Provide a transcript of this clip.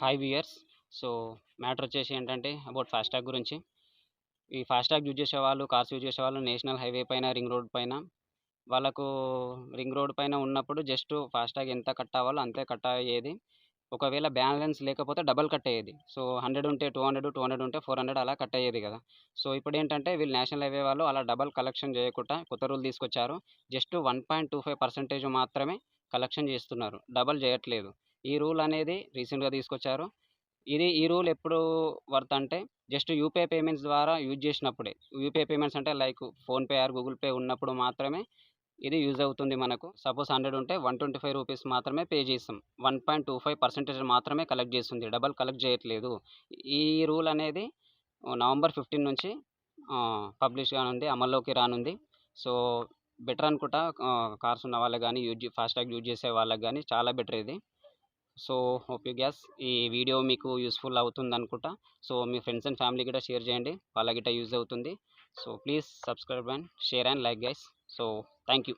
Hi viewers. So matter వచ్చేసి ఏంటంటే about FASTag గురించి. ఈ ఫాస్టాగ్ యూజ్ చేసేవాళ్ళు, కార్స్ యూజ్ చేసేవాళ్ళు నేషనల్ హైవే పైన, రింగ్ రోడ్ పైన వాళ్ళకు రింగ్ రోడ్ పైన ఉన్నప్పుడు జస్ట్ ఫాస్టాగ్ ఎంత కట్ అవ్వాలో అంతే కట్ అయ్యేది. ఒకవేళ బ్యాలెన్స్ లేకపోతే డబల్ కట్ అయ్యేది. సో 100 ఉంటే 200, 200 ఉంటే 400 అలా కట్ అయ్యేది కదా. సో ఇప్పుడేంటంటే వీళ్ళు నేషనల్ హైవే వాళ్ళు అలా డబల్ కలెక్షన్ చేయకుండా కొత్త రూల్ తీసుకొచ్చారు. జస్ట్ 1.25% మాత్రమే కలెక్షన్ చేస్తున్నారు, డబల్ చేయట్లేదు. ఈ రూల్ అనేది రీసెంట్గా తీసుకొచ్చారు. ఈ రూల్ ఎప్పుడు వర్త్ అంటే జస్ట్ యూపీఐ పేమెంట్స్ ద్వారా యూజ్ చేసినప్పుడే. యూపీఐ పేమెంట్స్ అంటే like PhonePe are Google pay ఉన్నప్పుడు మాత్రమే ఇది యూజ్ అవుతుంది మనకు. సపోజ్ 100 ఉంటే 125 రూపీస్ మాత్రమే పే చేస్తాం. 1.25% మాత్రమే కలెక్ట్ చేస్తుంది, డబల్ కలెక్ట్ చేయట్లేదు. ఈ రూల్ అనేది నవంబర్ 15 నుంచి పబ్లిష్ కానుంది, అమల్లోకి రానుంది. సో బెటర్ అనుకుంటా. కార్స్ ఉన్న వాళ్ళకి కానీ, ఫాస్టాగ్ యూజ్ చేసే వాళ్ళకి కానీ చాలా బెటర్ ఇది. సో హోప్ యూ గ్యాస్ ఈ వీడియో మీకు యూస్ఫుల్ అవుతుంది అనుకుంటా. So me friends and family గిట్ట షేర్ చేయండి, వాళ్ళ గిట్ట యూజ్ అవుతుంది. So please subscribe and share and like guys. So thank you.